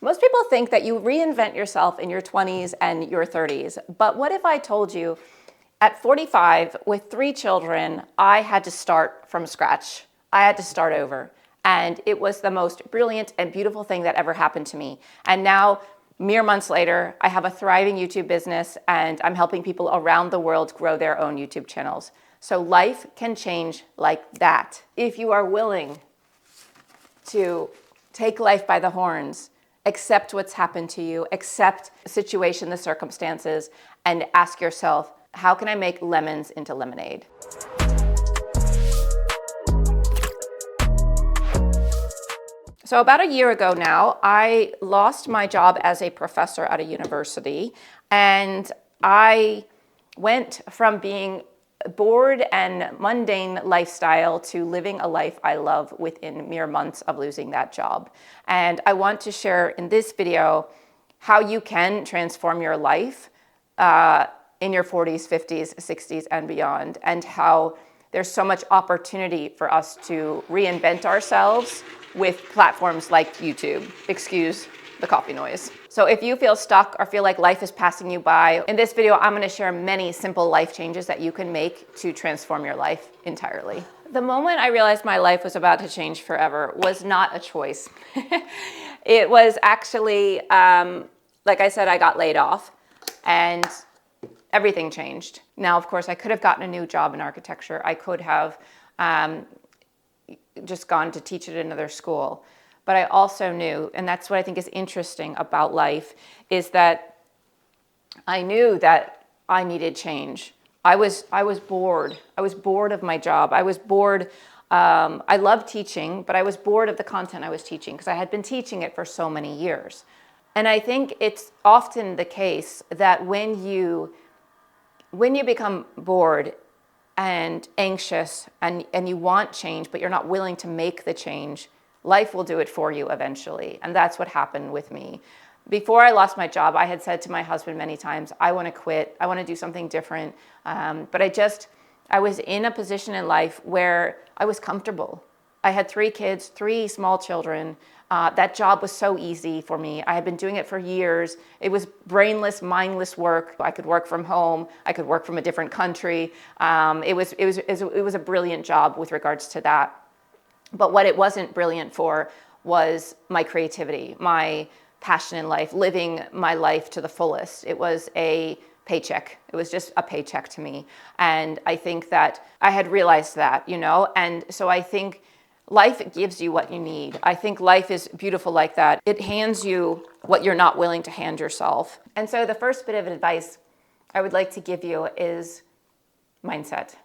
Most people think that you reinvent yourself in your 20s and your 30s. But what if I told you at 45 with 3 children, I had to start from scratch. I had to start over. And it was the most brilliant and beautiful thing that ever happened to me. And now, mere months later, I have a thriving YouTube business and I'm helping people around the world grow their own YouTube channels. So life can change like that. If you are willing to take life by the horns, accept what's happened to you, accept the situation, the circumstances, and ask yourself, how can I make lemons into lemonade? So about a year ago now, I lost my job as a professor at a university, and I went from being bored and mundane lifestyle to living a life I love within mere months of losing that job. And I want to share in this video how you can transform your life in your 40s, 50s, 60s, and beyond, and how there's so much opportunity for us to reinvent ourselves with platforms like YouTube. Excuse the coffee noise. So if you feel stuck or feel like life is passing you by, in this video, I'm gonna share many simple life changes that you can make to transform your life entirely. The moment I realized my life was about to change forever was not a choice. It was actually, like I said, I got laid off and everything changed. Now, of course, I could have gotten a new job in architecture. I could have just gone to teach at another school. But I also knew, and that's what I think is interesting about life, is that I knew that I needed change. I was bored. I was bored of my job. I was bored. I loved teaching, but I was bored of the content I was teaching because I had been teaching it for so many years. And I think it's often the case that when you become bored and anxious and you want change, but you're not willing to make the change, life will do it for you eventually. And that's what happened with me. Before I lost my job, I had said to my husband many times, I want to quit. I want to do something different. But I was in a position in life where I was comfortable. I had 3 kids, 3 small children. That job was so easy for me. I had been doing it for years. It was brainless, mindless work. I could work from home. I could work from a different country. It was a brilliant job with regards to that. But what it wasn't brilliant for was my creativity, my passion in life, living my life to the fullest. It was a paycheck. It was just a paycheck to me. And I think that I had realized that, and so I think life gives you what you need. I think life is beautiful like that. It hands you what you're not willing to hand yourself. And so the first bit of advice I would like to give you is mindset.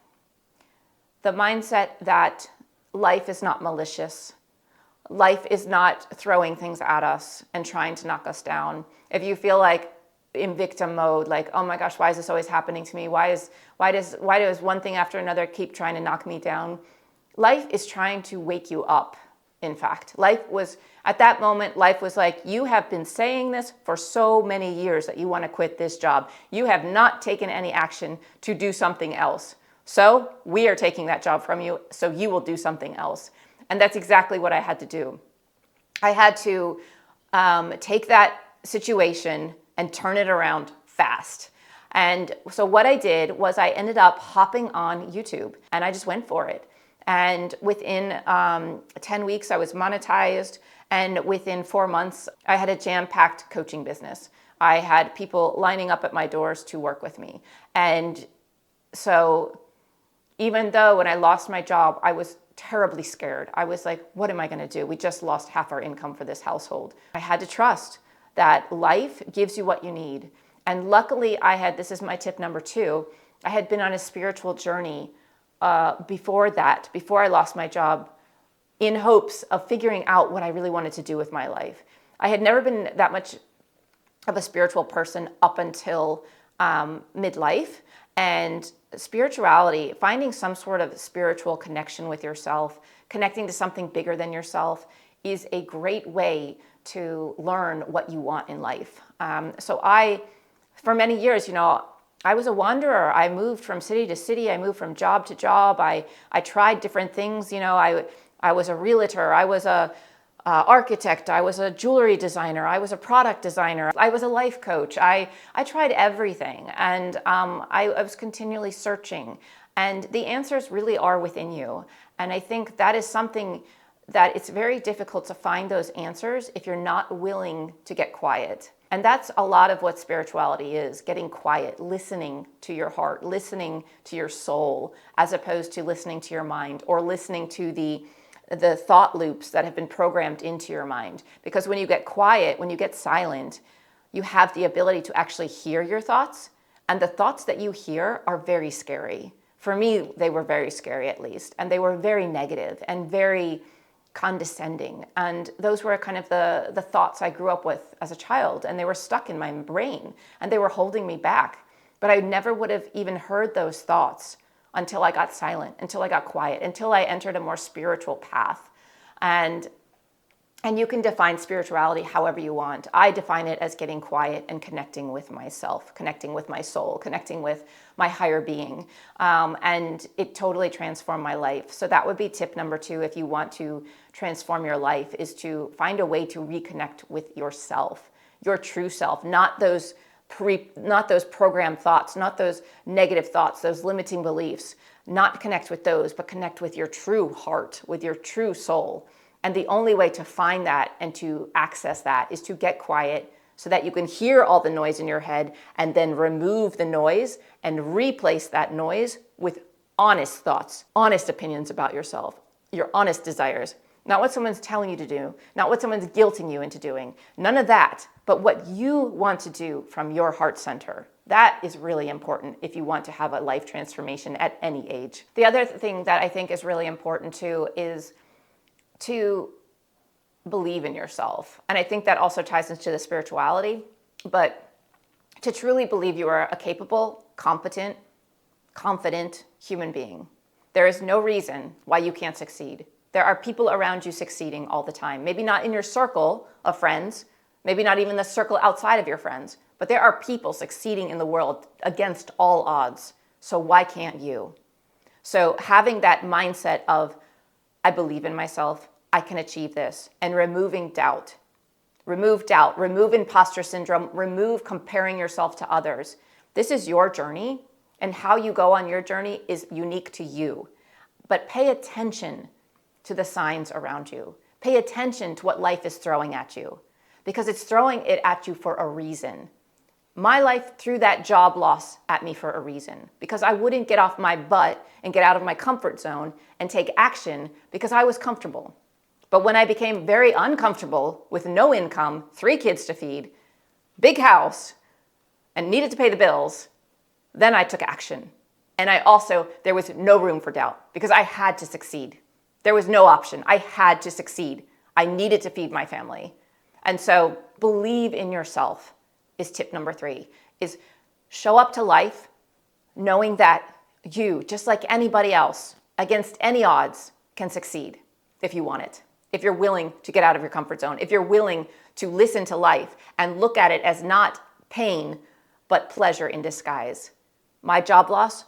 The mindset that life is not malicious. Life is not throwing things at us and trying to knock us down. If you feel like in victim mode, like, oh my gosh, why is this always happening to me? Why does one thing after another keep trying to knock me down? Life is trying to wake you up, in fact. At that moment, life was like, you have been saying this for so many years that you want to quit this job. You have not taken any action to do something else. So we are taking that job from you, so you will do something else. And that's exactly what I had to do. I had to take that situation and turn it around fast. And so what I did was I ended up hopping on YouTube and I just went for it. And within 10 weeks, I was monetized. And within 4 months, I had a jam-packed coaching business. I had people lining up at my doors to work with me. And so even though when I lost my job, I was terribly scared. I was like, what am I going to do? We just lost half our income for this household. I had to trust that life gives you what you need. And luckily this is my tip number 2, I had been on a spiritual journey before I lost my job, in hopes of figuring out what I really wanted to do with my life. I had never been that much of a spiritual person up until midlife. And spirituality, finding some sort of spiritual connection with yourself, connecting to something bigger than yourself, is a great way to learn what you want in life. For many years, I was a wanderer. I moved from city to city. I moved from job to job. I tried different things. I was a realtor. I was a architect, I was a jewelry designer, I was a product designer, I was a life coach. I tried everything, and I was continually searching. And the answers really are within you. And I think that is something that it's very difficult to find those answers if you're not willing to get quiet. And that's a lot of what spirituality is, getting quiet, listening to your heart, listening to your soul, as opposed to listening to your mind or listening to the thought loops that have been programmed into your mind. Because when you get quiet, when you get silent, you have the ability to actually hear your thoughts. And the thoughts that you hear are very scary. For me, they were very scary, at least. And they were very negative and very condescending. And those were kind of the thoughts I grew up with as a child. And they were stuck in my brain and they were holding me back. But I never would have even heard those thoughts until I got silent, until I got quiet, until I entered a more spiritual path. And you can define spirituality however you want. I define it as getting quiet and connecting with myself, connecting with my soul, connecting with my higher being. And it totally transformed my life. So that would be tip number 2 if you want to transform your life, is to find a way to reconnect with yourself, your true self, not those programmed thoughts, not those negative thoughts, those limiting beliefs. Not connect with those, but connect with your true heart, with your true soul. And the only way to find that and to access that is to get quiet so that you can hear all the noise in your head and then remove the noise and replace that noise with honest thoughts, honest opinions about yourself, your honest desires. Not what someone's telling you to do, not what someone's guilting you into doing, none of that, but what you want to do from your heart center. That is really important if you want to have a life transformation at any age. The other thing that I think is really important too is to believe in yourself. And I think that also ties into the spirituality, but to truly believe you are a capable, competent, confident human being. There is no reason why you can't succeed. There are people around you succeeding all the time. Maybe not in your circle of friends, maybe not even the circle outside of your friends, but there are people succeeding in the world against all odds. So why can't you? So having that mindset of, I believe in myself, I can achieve this, and removing doubt. Remove doubt, remove imposter syndrome, remove comparing yourself to others. This is your journey, and how you go on your journey is unique to you. But pay attention to the signs around you. Pay attention to what life is throwing at you, because it's throwing it at you for a reason. My life threw that job loss at me for a reason, because I wouldn't get off my butt and get out of my comfort zone and take action because I was comfortable. But when I became very uncomfortable with no income, 3 kids to feed, big house, and needed to pay the bills, then I took action. And there was no room for doubt because I had to succeed. There was no option. I had to succeed. I needed to feed my family. And so believe in yourself is tip number 3, is show up to life knowing that you, just like anybody else, against any odds, can succeed if you want it. If you're willing to get out of your comfort zone, if you're willing to listen to life and look at it as not pain, but pleasure in disguise. My job loss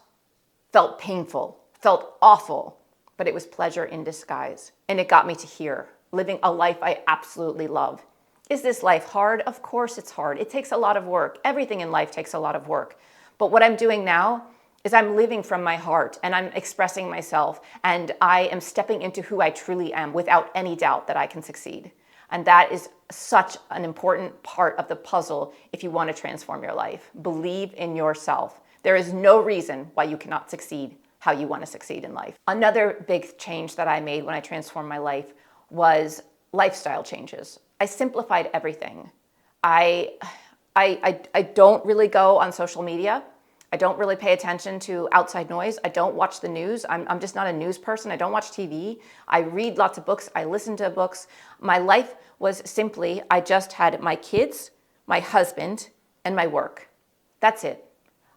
felt painful, felt awful, but it was pleasure in disguise. And it got me to here, living a life I absolutely love. Is this life hard? Of course it's hard. It takes a lot of work. Everything in life takes a lot of work. But what I'm doing now is I'm living from my heart and I'm expressing myself and I am stepping into who I truly am without any doubt that I can succeed. And that is such an important part of the puzzle if you want to transform your life. Believe in yourself. There is no reason why you cannot succeed how you want to succeed in life. Another big change that I made when I transformed my life was lifestyle changes. I simplified everything. I don't really go on social media. I don't really pay attention to outside noise. I don't watch the news. I'm just not a news person. I don't watch TV. I read lots of books. I listen to books. My life was simply, I just had my kids, my husband, and my work. That's it.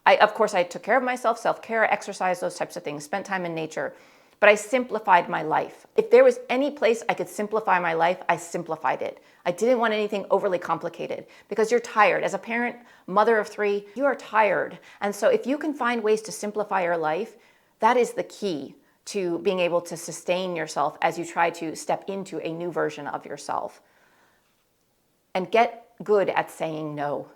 Of course, I took care of myself, self-care, exercise, those types of things, spent time in nature. But I simplified my life. If there was any place I could simplify my life, I simplified it. I didn't want anything overly complicated because you're tired. As a parent, mother of 3, you are tired. And so if you can find ways to simplify your life, that is the key to being able to sustain yourself as you try to step into a new version of yourself. And get good at saying no.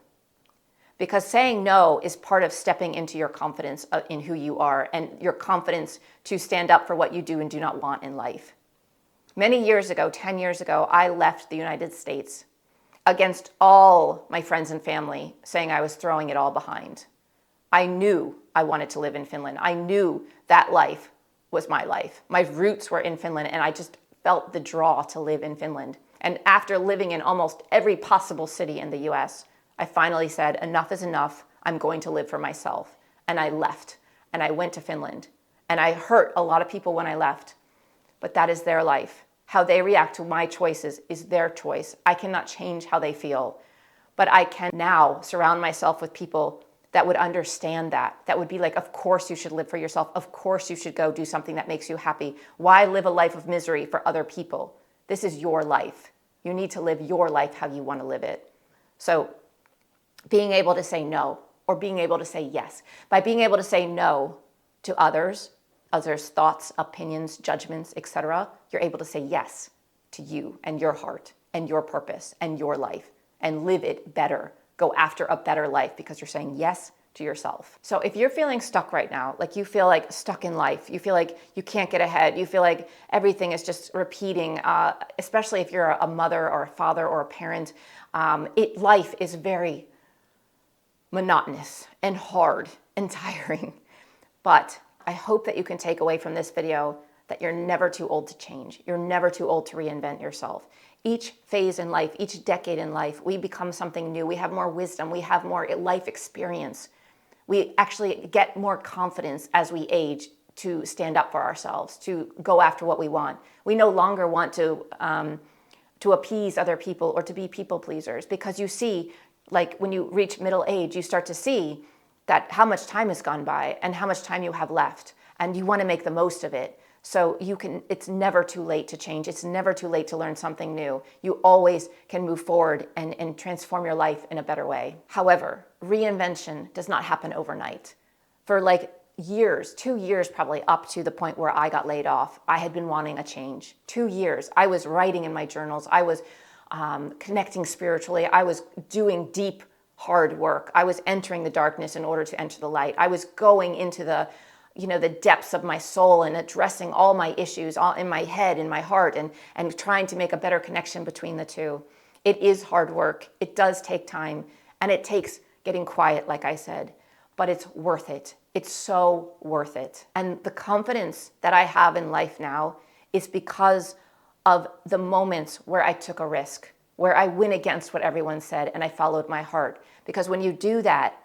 Because saying no is part of stepping into your confidence in who you are and your confidence to stand up for what you do and do not want in life. Many years ago, 10 years ago, I left the United States against all my friends and family, saying I was throwing it all behind. I knew I wanted to live in Finland. I knew that life was my life. My roots were in Finland, and I just felt the draw to live in Finland. And after living in almost every possible city in the US, I finally said, enough is enough. I'm going to live for myself. And I left, and I went to Finland. And I hurt a lot of people when I left, but that is their life. How they react to my choices is their choice. I cannot change how they feel, but I can now surround myself with people that would understand that would be like, of course you should live for yourself. Of course you should go do something that makes you happy. Why live a life of misery for other people? This is your life. You need to live your life how you want to live it. So being able to say no, or being able to say yes. By being able to say no to others' thoughts, opinions, judgments, etc., you're able to say yes to you and your heart and your purpose and your life and live it better. Go after a better life because you're saying yes to yourself. So if you're feeling stuck right now, like you feel like stuck in life, you feel like you can't get ahead, you feel like everything is just repeating, especially if you're a mother or a father or a parent, life is very monotonous and hard and tiring. But I hope that you can take away from this video that you're never too old to change. You're never too old to reinvent yourself. Each phase in life, each decade in life, we become something new. We have more wisdom. We have more life experience. We actually get more confidence as we age to stand up for ourselves, to go after what we want. We no longer want to appease other people or to be people pleasers, because you see, like when you reach middle age, you start to see that how much time has gone by and how much time you have left, and you want to make the most of it. So it's never too late to change. It's never too late to learn something new. You always can move forward and transform your life in a better way. However, reinvention does not happen overnight. For like years, 2 years probably, up to the point where I got laid off, I had been wanting a change. 2 years. I was writing in my journals. I was connecting spiritually. I was doing deep, hard work. I was entering the darkness in order to enter the light. I was going into the depths of my soul and addressing all my issues all in my head, in my heart, and trying to make a better connection between the two. It is hard work. It does take time, and it takes getting quiet, like I said, but it's worth it. It's so worth it. And the confidence that I have in life now is because of the moments where I took a risk, where I went against what everyone said and I followed my heart. Because when you do that,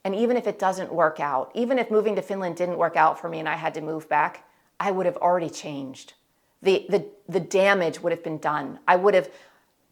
and even if it doesn't work out, even if moving to Finland didn't work out for me and I had to move back, I would have already changed. The damage would have been done. I would have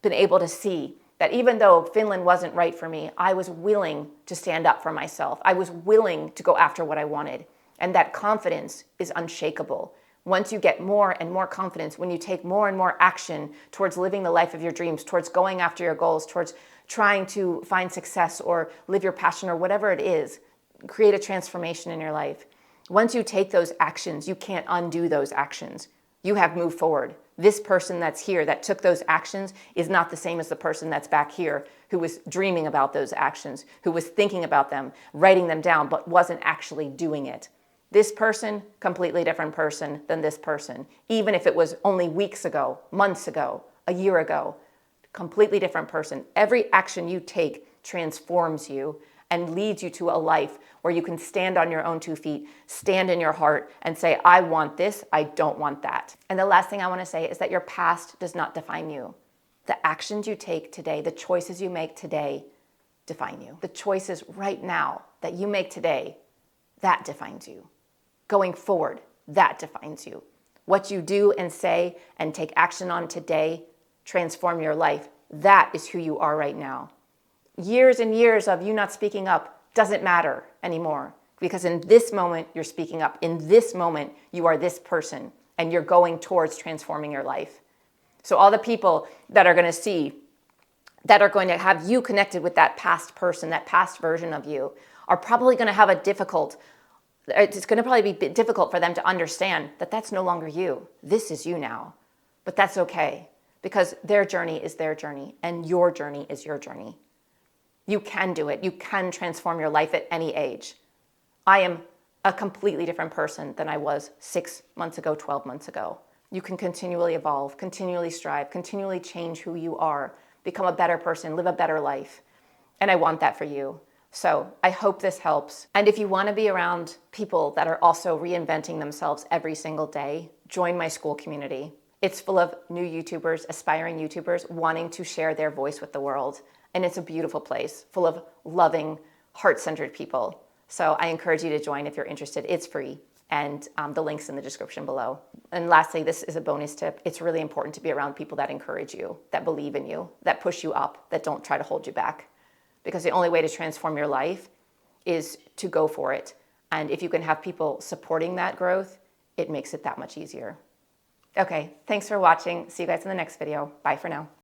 been able to see that even though Finland wasn't right for me, I was willing to stand up for myself. I was willing to go after what I wanted. And that confidence is unshakable. Once you get more and more confidence, when you take more and more action towards living the life of your dreams, towards going after your goals, towards trying to find success or live your passion or whatever it is, create a transformation in your life. Once you take those actions, you can't undo those actions. You have moved forward. This person that's here that took those actions is not the same as the person that's back here who was dreaming about those actions, who was thinking about them, writing them down, but wasn't actually doing it. This person, completely different person than this person. Even if it was only weeks ago, months ago, a year ago, completely different person. Every action you take transforms you and leads you to a life where you can stand on your own 2 feet, stand in your heart and say, I want this, I don't want that. And the last thing I want to say is that your past does not define you. The actions you take today, the choices you make today define you. The choices right now that you make today, that defines you. Going forward, that defines you. What you do and say and take action on today transform your life. That is who you are right now. Years and years of you not speaking up doesn't matter anymore, because in this moment, you're speaking up. In this moment, you are this person, and you're going towards transforming your life. So all the people that are going to see, that are going to have you connected with that past person, that past version of you, are probably going to have a difficult it's going to probably be difficult for them to understand that that's no longer you. This is you now. But that's okay, because their journey is their journey and your journey is your journey. You can do it. You can transform your life at any age. I am a completely different person than I was 6 months ago, 12 months ago. You can continually evolve, continually strive, continually change who you are, become a better person, live a better life. And I want that for you. So I hope this helps. And if you want to be around people that are also reinventing themselves every single day, join my Skool community. It's full of new YouTubers, aspiring YouTubers wanting to share their voice with the world. And it's a beautiful place full of loving, heart-centered people. So I encourage you to join if you're interested. It's free. And the link's in the description below. And lastly, this is a bonus tip. It's really important to be around people that encourage you, that believe in you, that push you up, that don't try to hold you back. Because the only way to transform your life is to go for it. And if you can have people supporting that growth, it makes it that much easier. Okay, thanks for watching. See you guys in the next video. Bye for now.